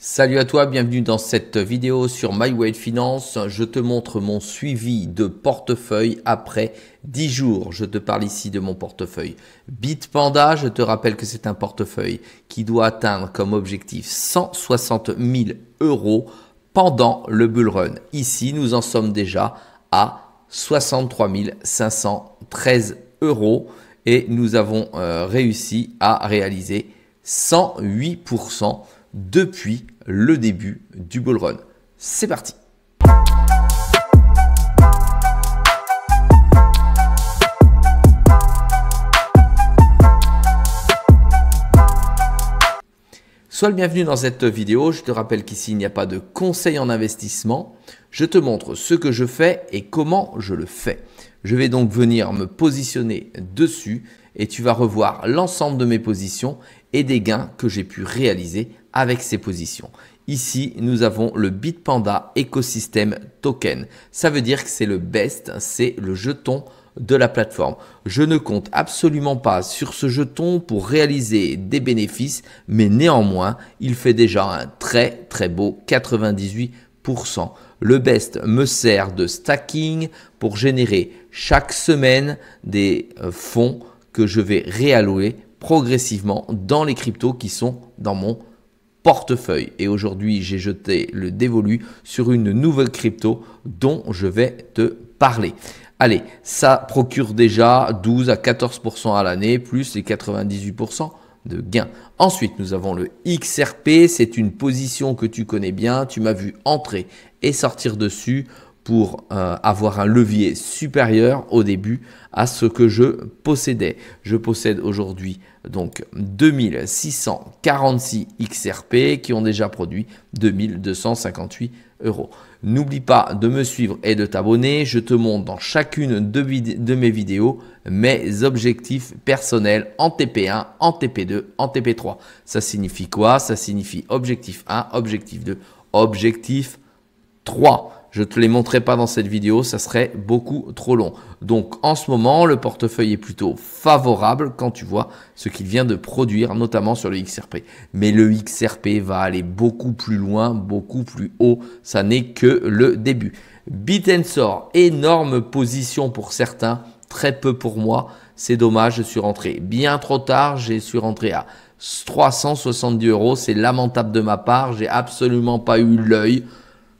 Salut à toi, bienvenue dans cette vidéo sur MyWay Finance. Je te montre mon suivi de portefeuille après 10 jours. Je te parle ici de mon portefeuille Bitpanda. Je te rappelle que c'est un portefeuille qui doit atteindre comme objectif 160 000 euros pendant le bull run. Ici, nous en sommes déjà à 63 513 euros et nous avons réussi à réaliser 108% depuis le début du bull run. C'est parti! Sois le bienvenu dans cette vidéo. Je te rappelle qu'ici, il n'y a pas de conseil en investissement. Je te montre ce que je fais et comment je le fais. Je vais donc venir me positionner dessus et tu vas revoir l'ensemble de mes positions et des gains que j'ai pu réaliser avec ces positions. Ici, nous avons le Bitpanda Ecosystem Token. Ça veut dire que c'est le best, c'est le jeton de la plateforme. Je ne compte absolument pas sur ce jeton pour réaliser des bénéfices, mais néanmoins, il fait déjà un très beau 98%. Le best me sert de stacking pour générer chaque semaine des fonds que je vais réallouer progressivement dans les cryptos qui sont dans mon portefeuille. Et aujourd'hui, j'ai jeté le dévolu sur une nouvelle crypto dont je vais te parler. Allez, ça procure déjà 12 à 14% à l'année, plus les 98% de gains. Ensuite, nous avons le XRP. C'est une position que tu connais bien. Tu m'as vu entrer et sortir dessus pour avoir un levier supérieur au début à ce que je possédais. Je possède aujourd'hui donc 2646 XRP qui ont déjà produit 2258 euros. N'oublie pas de me suivre et de t'abonner. Je te montre dans chacune de mes vidéos mes objectifs personnels en TP1, en TP2, en TP3. Ça signifie quoi? Ça signifie objectif 1, objectif 2, objectif 3. Je ne te les montrerai pas dans cette vidéo, ça serait beaucoup trop long. Donc en ce moment, le portefeuille est plutôt favorable quand tu vois ce qu'il vient de produire, notamment sur le XRP. Mais le XRP va aller beaucoup plus loin, beaucoup plus haut. Ça n'est que le début. Bitensor, énorme position pour certains, très peu pour moi. C'est dommage, je suis rentré bien trop tard. Je suis rentré à 370 euros. C'est lamentable de ma part. J'ai absolument pas eu l'œil.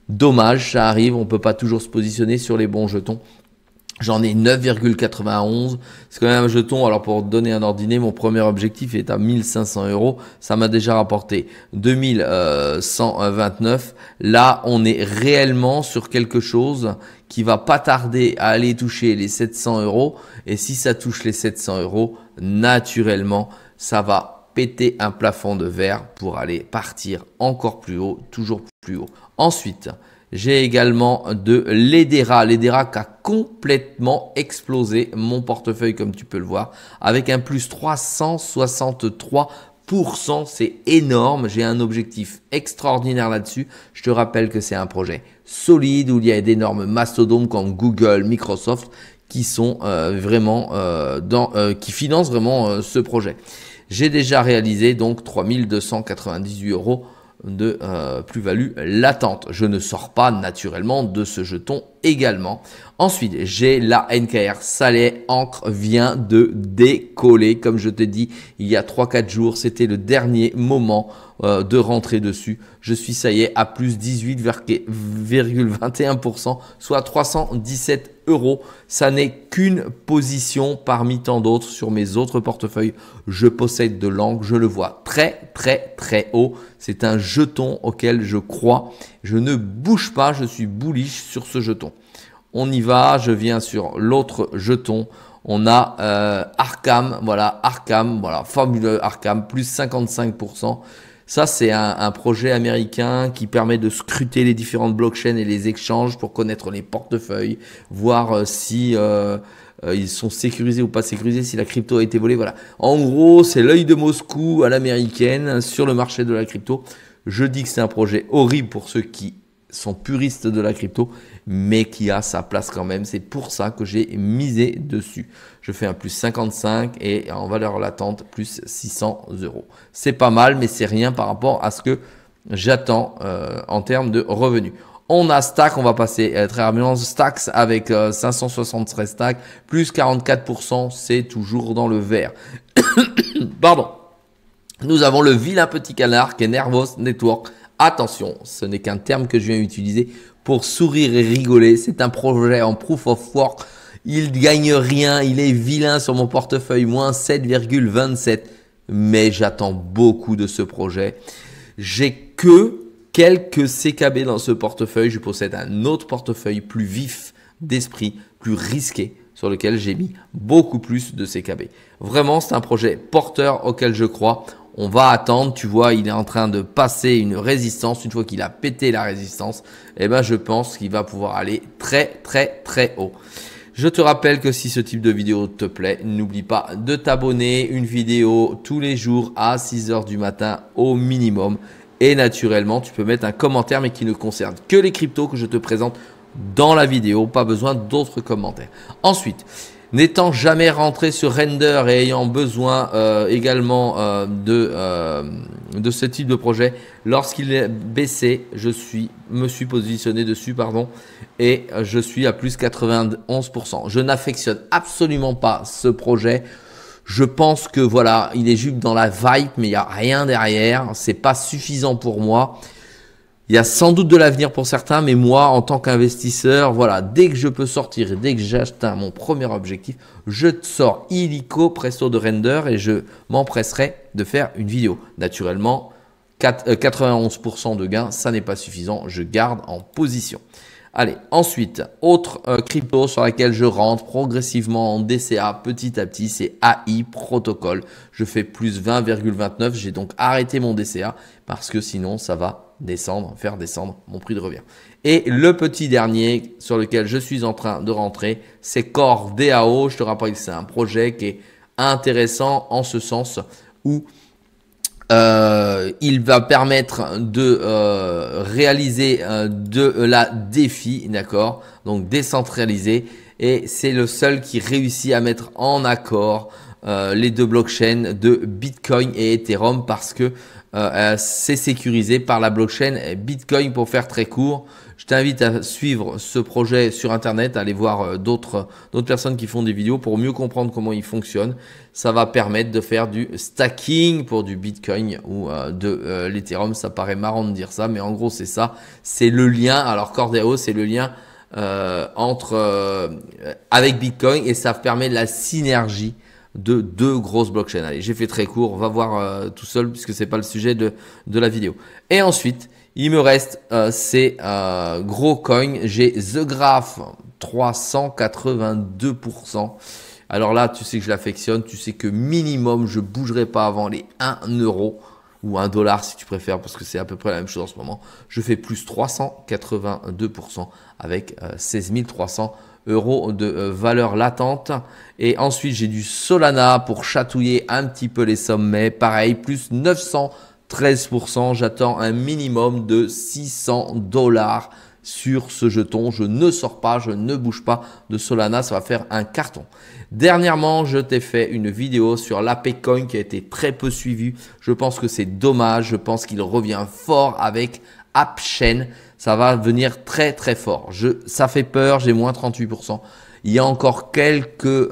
Dommage, ça arrive, on ne peut pas toujours se positionner sur les bons jetons. J'en ai 9,91. C'est quand même un jeton. Alors pour te donner un ordre d'idée, mon premier objectif est à 1500 euros. Ça m'a déjà rapporté 2129. Là, on est réellement sur quelque chose qui va pas tarder à aller toucher les 700 euros. Et si ça touche les 700 euros, naturellement, ça va péter un plafond de verre pour aller partir encore plus haut, toujours plus haut. Ensuite, j'ai également de l'Edera. L'Edera qui a complètement explosé mon portefeuille comme tu peux le voir avec un plus 363%. C'est énorme. J'ai un objectif extraordinaire là-dessus. Je te rappelle que c'est un projet solide où il y a d'énormes mastodontes comme Google, Microsoft qui sont qui financent vraiment ce projet. J'ai déjà réalisé donc 3298 euros de plus-value latente. Je ne sors pas naturellement de ce jeton également. Ensuite, j'ai la NKR Salé Ancre vient de décoller. Comme je te dis, il y a 3-4 jours, c'était le dernier moment de rentrer dessus. Je suis, ça y est, à plus 18,21%, soit 317 euros. Ça n'est qu'une position parmi tant d'autres sur mes autres portefeuilles. Je possède de l'angle, je le vois très haut. C'est un jeton auquel je crois. Je ne bouge pas, je suis bullish sur ce jeton. On y va, je viens sur l'autre jeton. On a Arkham, voilà, Formule Arkham, plus 55%. Ça, c'est un projet américain qui permet de scruter les différentes blockchains et les exchanges pour connaître les portefeuilles, voir si ils sont sécurisés ou pas sécurisés, si la crypto a été volée. Voilà. En gros, c'est l'œil de Moscou à l'américaine sur le marché de la crypto. Je dis que c'est un projet horrible pour ceux qui sont puristes de la crypto, mais qui a sa place quand même. C'est pour ça que j'ai misé dessus. Je fais un plus 55 et en valeur latente, plus 600 euros. C'est pas mal, mais c'est rien par rapport à ce que j'attends en termes de revenus. On a Stack, on va passer très rapidement. Stacks avec 573 stacks, plus 44%, c'est toujours dans le vert. Pardon. Nous avons le vilain petit canard qui est Nervos Network. Attention, ce n'est qu'un terme que je viens utiliser pour sourire et rigoler. C'est un projet en proof of work. Il gagne rien, il est vilain sur mon portefeuille, moins 7,27. Mais j'attends beaucoup de ce projet. J'ai que quelques CKB dans ce portefeuille. Je possède un autre portefeuille plus vif d'esprit, plus risqué, sur lequel j'ai mis beaucoup plus de CKB. Vraiment, c'est un projet porteur auquel je crois. On va attendre, tu vois, il est en train de passer une résistance. Une fois qu'il a pété la résistance, eh ben, je pense qu'il va pouvoir aller très, très, très haut. Je te rappelle que si ce type de vidéo te plaît, n'oublie pas de t'abonner. Une vidéo tous les jours à 6 h du matin au minimum. Et naturellement, tu peux mettre un commentaire, mais qui ne concerne que les cryptos que je te présente dans la vidéo. Pas besoin d'autres commentaires. Ensuite, n'étant jamais rentré sur Render et ayant besoin également de ce type de projet, lorsqu'il est baissé, me suis positionné dessus, et je suis à plus 91%. Je n'affectionne absolument pas ce projet. Je pense que voilà, il est juste dans la vibe, mais il n'y a rien derrière. C'est pas suffisant pour moi. Il y a sans doute de l'avenir pour certains, mais moi, en tant qu'investisseur, voilà, dès que je peux sortir et dès que j'atteins mon premier objectif, je sors illico presto de Render et je m'empresserai de faire une vidéo. Naturellement, 91% de gains, ça n'est pas suffisant. Je garde en position. Allez, ensuite, autre crypto sur laquelle je rentre progressivement en DCA petit à petit, c'est AI Protocol. Je fais plus 20,29. J'ai donc arrêté mon DCA parce que sinon, ça va descendre, faire descendre mon prix de revient. Et le petit dernier sur lequel je suis en train de rentrer, c'est Core DAO. Je te rappelle que c'est un projet qui est intéressant en ce sens où il va permettre de réaliser de la DeFi, d'accord, donc décentralisé, et c'est le seul qui réussit à mettre en accord les deux blockchains de Bitcoin et Ethereum parce que c'est sécurisé par la blockchain Bitcoin. Pour faire très court, je t'invite à suivre ce projet sur internet, à aller voir d'autres personnes qui font des vidéos pour mieux comprendre comment il fonctionne. Ça va permettre de faire du stacking pour du Bitcoin ou de l'Ethereum. Ça paraît marrant de dire ça, mais en gros c'est ça. C'est le lien. Alors Core DAO, c'est le lien avec Bitcoin et ça permet de la synergie de deux grosses blockchains. Allez, j'ai fait très court, on va voir tout seul puisque c'est pas le sujet de la vidéo. Et ensuite, il me reste ces gros coins. J'ai The Graph 382%. Alors là, tu sais que je l'affectionne, tu sais que minimum, je bougerai pas avant les 1 euro ou 1 dollar si tu préfères parce que c'est à peu près la même chose en ce moment. Je fais plus 382% avec 16 300 euros de valeur latente. Et ensuite, j'ai du Solana pour chatouiller un petit peu les sommets. Pareil, plus 913%. J'attends un minimum de 600 dollars sur ce jeton. Je ne sors pas, je ne bouge pas de Solana. Ça va faire un carton. Dernièrement, je t'ai fait une vidéo sur l'ApeCoin qui a été très peu suivie. Je pense que c'est dommage. Je pense qu'il revient fort avec AppChain. Ça va venir très très fort. Ça fait peur, j'ai moins 38%. Il y a encore quelques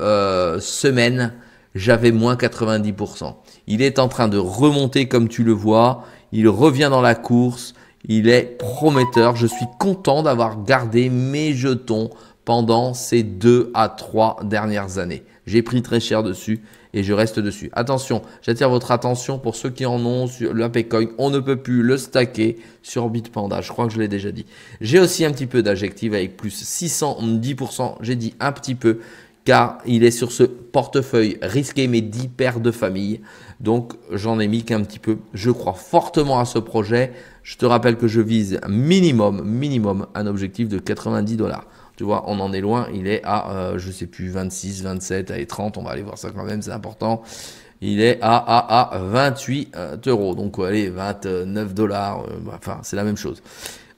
semaines, j'avais moins 90%. Il est en train de remonter comme tu le vois. Il revient dans la course. Il est prometteur. Je suis content d'avoir gardé mes jetons pendant ces 2 à 3 dernières années. J'ai pris très cher dessus et je reste dessus. Attention, j'attire votre attention pour ceux qui en ont sur l'ApeCoin. On ne peut plus le stacker sur Bitpanda. Je crois que je l'ai déjà dit. J'ai aussi un petit peu d'adjectif avec plus 610%. J'ai dit un petit peu car il est sur ce portefeuille risqué mais 10 paires de famille. Donc, j'en ai mis qu'un petit peu. Je crois fortement à ce projet. Je te rappelle que je vise minimum un objectif de 90 dollars. Tu vois, on en est loin. Il est à, je sais plus, 26, 27, allez, 30. On va aller voir ça quand même, c'est important. Il est à 28 euros. Donc, allez, 29 dollars. Enfin, c'est la même chose.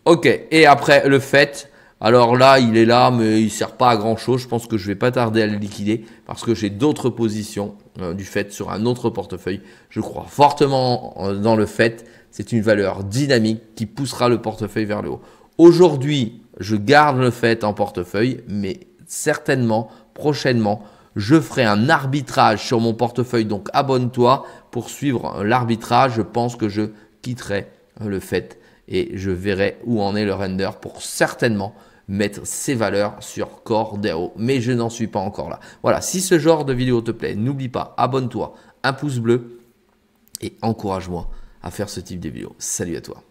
Ok. Et après, le fait. Alors là, il est là, mais il ne sert pas à grand chose. Je pense que je ne vais pas tarder à le liquider parce que j'ai d'autres positions du fait sur un autre portefeuille. Je crois fortement dans le fait. c'est une valeur dynamique qui poussera le portefeuille vers le haut. Aujourd'hui, je garde le fait en portefeuille, mais certainement, prochainement, je ferai un arbitrage sur mon portefeuille. Donc, abonne-toi pour suivre l'arbitrage. Je pense que je quitterai le fait et je verrai où en est le render pour certainement mettre ces valeurs sur Cordero. Mais je n'en suis pas encore là. Voilà, si ce genre de vidéo te plaît, n'oublie pas, abonne-toi, un pouce bleu et encourage-moi à faire ce type de vidéo. Salut à toi.